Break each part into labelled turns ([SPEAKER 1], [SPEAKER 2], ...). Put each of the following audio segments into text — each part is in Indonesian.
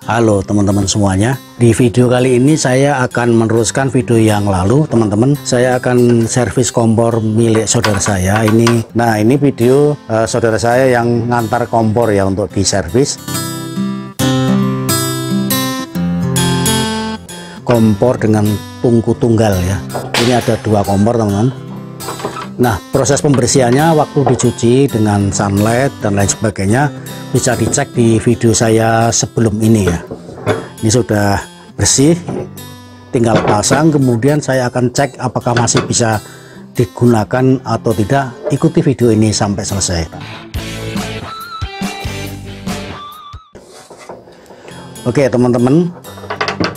[SPEAKER 1] Halo teman-teman semuanya, di video kali ini saya akan meneruskan video yang lalu. Teman-teman, saya akan servis kompor milik saudara saya ini. Nah, ini video saudara saya yang ngantar kompor ya untuk diservis. Kompor dengan tungku tunggal ya. Ini ada 2 kompor teman-teman. Nah, proses pembersihannya waktu dicuci dengan sunlight dan lain sebagainya bisa dicek di video saya sebelum ini ya. Ini sudah bersih, tinggal pasang. Kemudian saya akan cek apakah masih bisa digunakan atau tidak. Ikuti video ini sampai selesai. Oke teman-teman,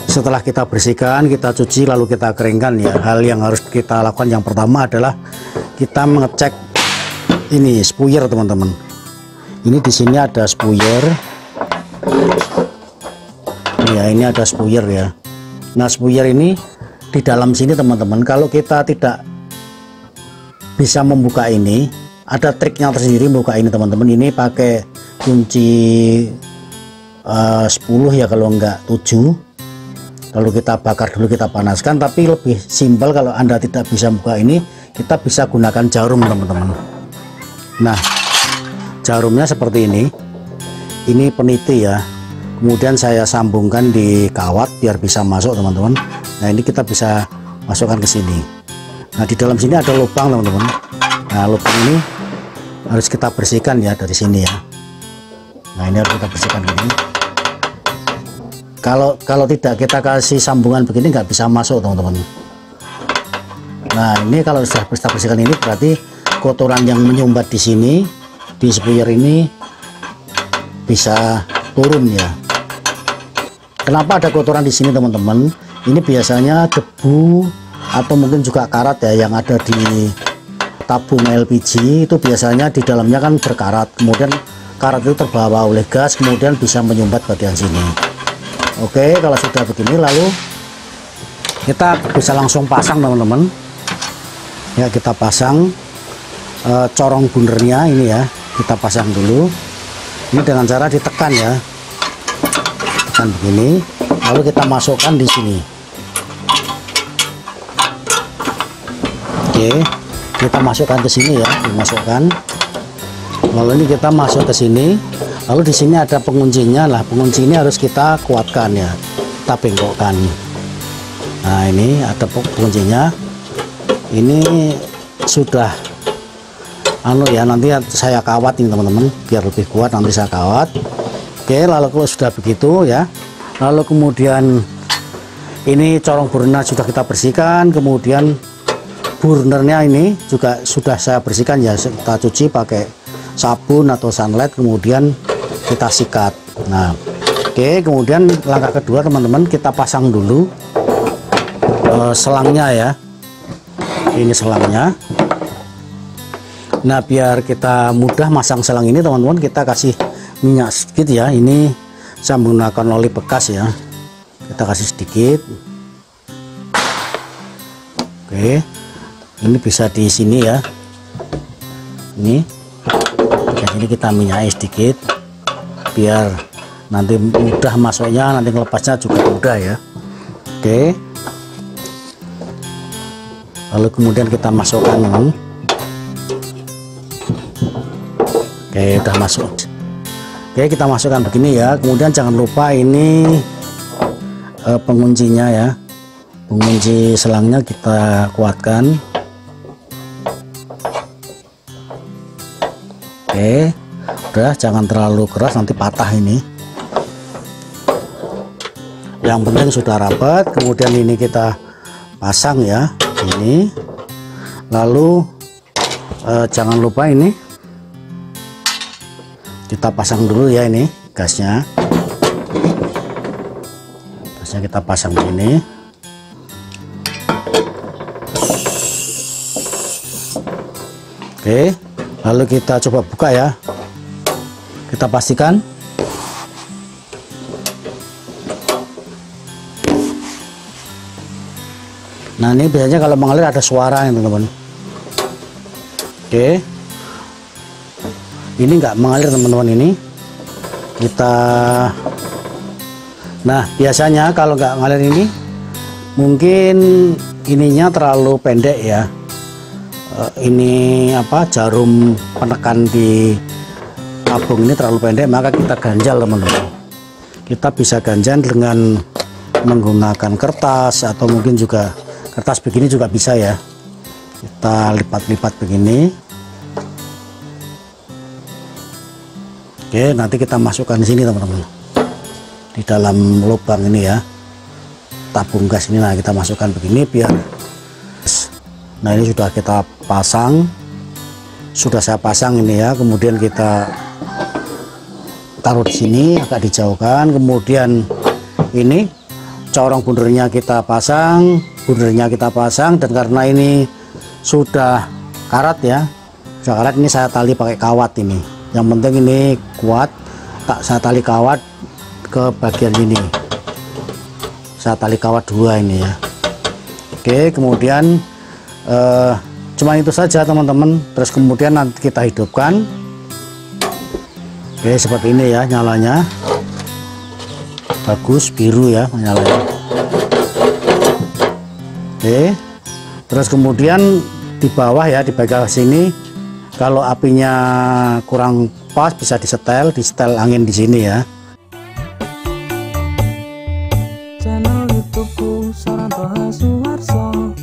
[SPEAKER 1] setelah kita bersihkan, kita cuci, lalu kita keringkan ya. Hal yang harus kita lakukan yang pertama adalah kita mengecek ini spuyer teman-teman. Ini di sini ada spuyer. Ya, ini ada spuyer ya. Nah, spuyer ini di dalam sini teman-teman. Kalau kita tidak bisa membuka ini, ada triknya tersendiri membuka ini teman-teman. Ini pakai kunci 10 ya, kalau enggak 7. Lalu kita bakar dulu, kita panaskan. Tapi lebih simpel kalau Anda tidak bisa buka ini, kita bisa gunakan jarum teman-teman. Nah, jarumnya seperti ini peniti ya. Kemudian saya sambungkan di kawat biar bisa masuk teman-teman. Nah, ini kita bisa masukkan ke sini. Nah, di dalam sini ada lubang teman-teman. Nah, lubang ini harus kita bersihkan ya dari sini ya. Nah, ini harus kita bersihkan gini. Kalau tidak kita kasih sambungan begini nggak bisa masuk teman-teman. Nah, ini kalau sudah kita bersihkan ini berarti kotoran yang menyumbat di sini di spuyer ini bisa turun ya. Kenapa ada kotoran di sini teman-teman? Ini biasanya debu atau mungkin juga karat ya yang ada di tabung LPG. Itu biasanya di dalamnya kan berkarat, kemudian karat itu terbawa oleh gas, kemudian bisa menyumbat bagian sini. Oke, kalau sudah begini lalu kita bisa langsung pasang teman-teman ya. Kita pasang corong bundernya ini ya, kita pasang dulu. Ini dengan cara ditekan ya, tekan begini, lalu kita masukkan di sini. Oke, kita masukkan ke sini ya, dimasukkan. Lalu ini kita masuk ke sini. Lalu di sini ada penguncinya lah. Pengunci ini harus kita kuatkan ya, kita bengkokkan. Nah, ini ada penguncinya. Ini sudah ya, nanti saya kawat ini teman-teman biar lebih kuat, nanti saya kawat. Oke, lalu kalau sudah begitu ya, lalu kemudian ini corong burner sudah kita bersihkan. Kemudian burnernya ini juga sudah saya bersihkan ya, kita cuci pakai sabun atau sunlight, kemudian kita sikat. Nah, oke, kemudian langkah kedua teman-teman, kita pasang dulu selangnya ya. Ini selangnya. Nah, biar kita mudah masang selang ini teman-teman, kita kasih minyak sedikit ya. Ini saya menggunakan oli bekas ya, kita kasih sedikit. Oke, ini bisa di sini ya. Ini kita minyaki sedikit biar nanti mudah masuknya, nanti melepasnya juga mudah ya. Oke, lalu kemudian kita masukkan teman. Oke, udah masuk. Oke, kita masukkan begini ya. Kemudian jangan lupa ini penguncinya ya, pengunci selangnya kita kuatkan. Oke, udah, jangan terlalu keras nanti patah ini. Yang penting sudah rapat. Kemudian ini kita pasang ya, ini. Lalu jangan lupa ini kita pasang dulu ya, ini gasnya. Gasnya kita pasang begini. Oke, lalu kita coba buka ya. Kita pastikan. Nah, ini biasanya kalau mengalir ada suara ya teman-teman. Oke, ini nggak mengalir teman-teman. Ini kita Nah biasanya kalau nggak ngalir ini mungkin ininya terlalu pendek ya. Ini apa, jarum penekan di tabung ini terlalu pendek, maka kita ganjal teman-teman. Kita bisa ganjal dengan menggunakan kertas atau mungkin juga kertas begini juga bisa ya. Kita lipat-lipat begini. Oke, nanti kita masukkan di sini teman-teman, di dalam lubang ini ya, tabung gas ini. Nah kita masukkan begini biar, nah ini sudah kita pasang, sudah saya pasang ini ya. Kemudian kita taruh di sini agak dijauhkan. Kemudian ini corong bundernya kita pasang, dan karena ini sudah karat ya, sudah karat, ini saya tali pakai kawat ini. Yang penting ini kuat, tak saya tali kawat ke bagian ini, saya tali kawat 2 ini ya. Oke, kemudian cuma itu saja teman-teman. Terus kemudian nanti kita hidupkan. Oke, seperti ini ya nyalanya, bagus biru ya nyalanya. Oke, terus kemudian di bawah ya, di bagian sini, kalau apinya kurang pas bisa disetel angin di sini ya.
[SPEAKER 2] Channel YouTubeku Sarantoha Suharso,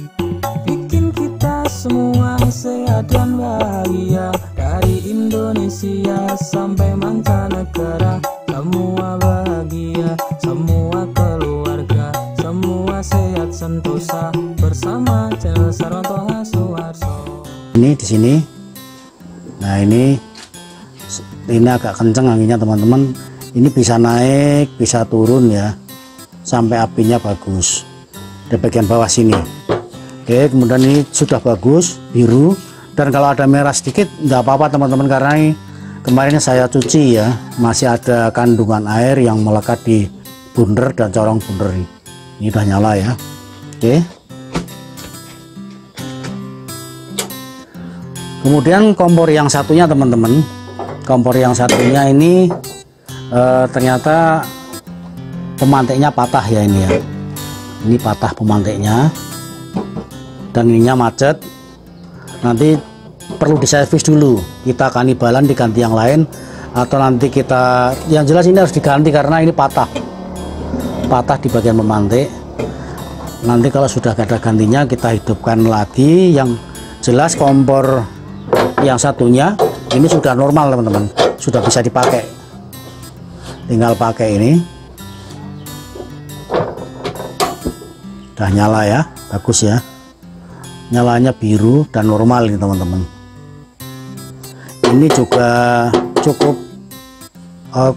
[SPEAKER 2] bikin kita semua sehat dan bahagia. Dari Indonesia sampai mancanegara, semua bahagia, semua keluarga, semua sehat sentosa bersama channel Sarantoha Suharso.
[SPEAKER 1] Ini di sini. Nah ini agak kenceng anginnya teman-teman. Ini bisa naik, bisa turun ya, sampai apinya bagus di bagian bawah sini. Oke, kemudian ini sudah bagus biru, dan kalau ada merah sedikit nggak apa-apa teman-teman, karena ini kemarin saya cuci ya, masih ada kandungan air yang melekat di bunder dan corong bunder ini. Ini udah nyala ya. Oke, kemudian kompor yang satunya teman-teman, kompor yang satunya ini ternyata pemantiknya patah ya ini ya. Ini patah pemantiknya, dan ininya macet. Nanti perlu diservis dulu, kita kanibalan diganti yang lain, atau nanti kita, yang jelas ini harus diganti karena ini patah di bagian pemantik. Nanti kalau sudah ada gantinya kita hidupkan lagi. Yang jelas kompor yang satunya ini sudah normal teman-teman, sudah bisa dipakai, tinggal pakai ini. Udah nyala ya, bagus ya, nyalanya biru dan normal ini teman-teman. Ini juga cukup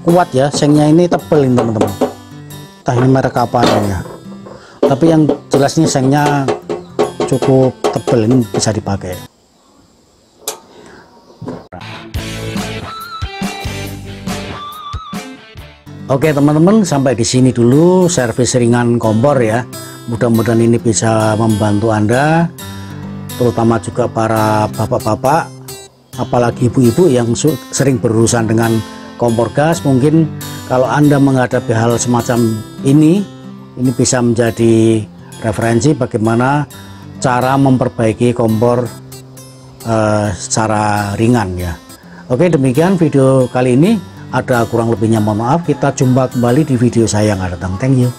[SPEAKER 1] kuat ya, sengnya ini tebal ini teman-teman, entah ini merek apa ya, tapi yang jelas ini sengnya cukup tebal, ini bisa dipakai. Oke teman-teman, sampai di sini dulu servis ringan kompor ya. Mudah-mudahan ini bisa membantu Anda, terutama juga para bapak-bapak, apalagi ibu-ibu yang sering berurusan dengan kompor gas. Mungkin kalau Anda menghadapi hal semacam ini bisa menjadi referensi bagaimana cara memperbaiki kompor secara ringan ya. Oke, demikian video kali ini. Ada kurang lebihnya mohon maaf. Kita jumpa kembali di video saya yang akan datang. Thank you.